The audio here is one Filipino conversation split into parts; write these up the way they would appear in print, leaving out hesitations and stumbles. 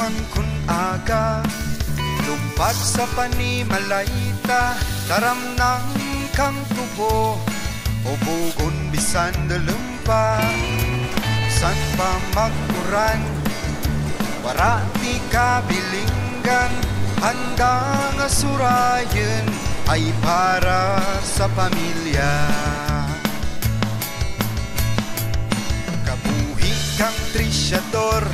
man kun aga, lumpat sa panimalayta, taramnang kang tubo, o bugon bisan dalumpa. San pa maguran, warati kabilinggan, handang asurayan ay para sa pamilya. Kabuhi kang trisyador,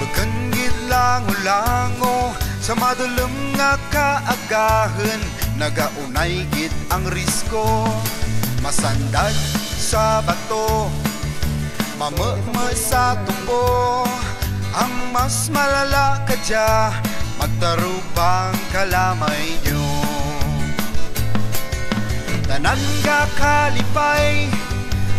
bekenggit lango-lango, sa madulem nga kaagahan, nagaunay gid ang risko. Masandag sa bato, mameme sa tubo, ang mas malala kadya, magtarubang kalamay nyo. Tanan ka kalipay,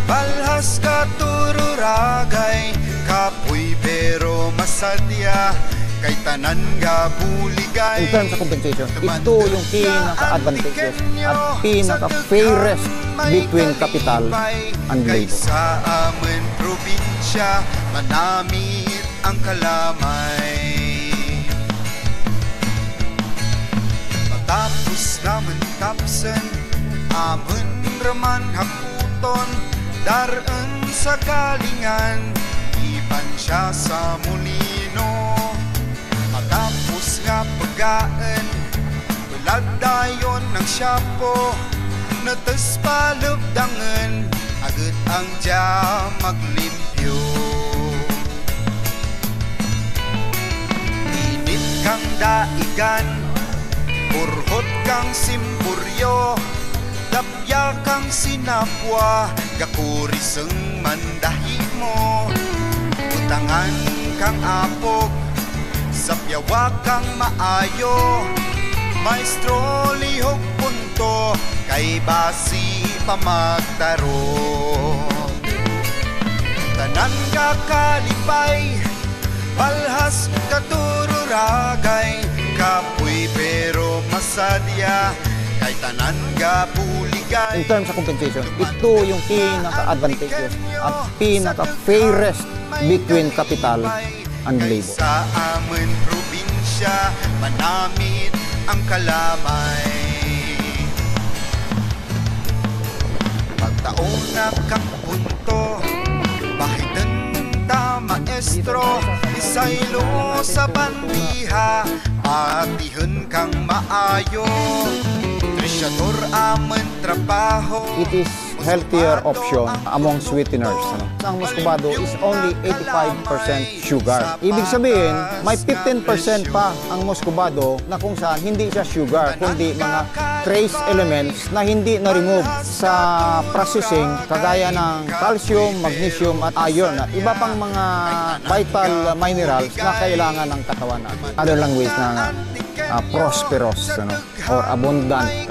balhas ka tururagay, kapoy pero masadya, kay tanan nga buligay. In terms of compensation, ito yung pinaka-advantageous at pinaka-fairest between capital and labor. Sa amin probinsya, manamit ang kalamay. Matapos naman tapsen, amin raman hakuton, daraan sa galingan, iban siya sa mulino. Matapos nga pagkaan, baladayon ng syapo, natas palubdangan, agad ang dya maglimpyo. Init kang daigan, purhot kang simburyo, dapya kang sinapwa, gakuriseng mandahi mo. Utangan kang apog, sapyawa kang maayo, maestro lihok punto, kay basi pamagtaro. Tanan ka kalipay, balhas katururagay, kapoy pero masadya, kay tanan ka buligay. In terms of compensation, ito yung pinaka-advantageous at pinaka-fairest between capital and labor. Sa amin probinsya, manamit ang kalamay. Pagtaon na kang punto, bahitan ta maestro, isaylo sa bandiha, patihan kang maayo, trisyador amin trabaho. It is healthier option among sweeteners. Ang muscovado is only 85% sugar. Ibig sabihin, may 15% pa ang muscovado na kung saan hindi siya sugar, kundi mga trace elements na hindi na-remove sa processing, kagaya ng calcium, magnesium at iron at iba pang mga vital minerals na kailangan ng katawan natin. Other language na prosperous or abundant.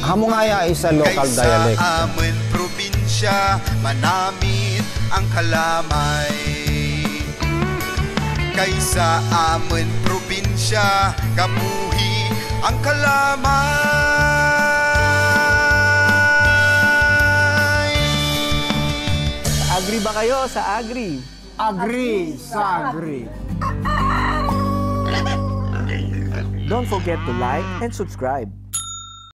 Hamungaya is a local dialect. Sa amin probinsya, manamit ang kalamay. Kaysa amin probinsya, kabuhi ang kalamay. Agree ba kayo sa agree? Agree sa agree. Don't forget to like and subscribe.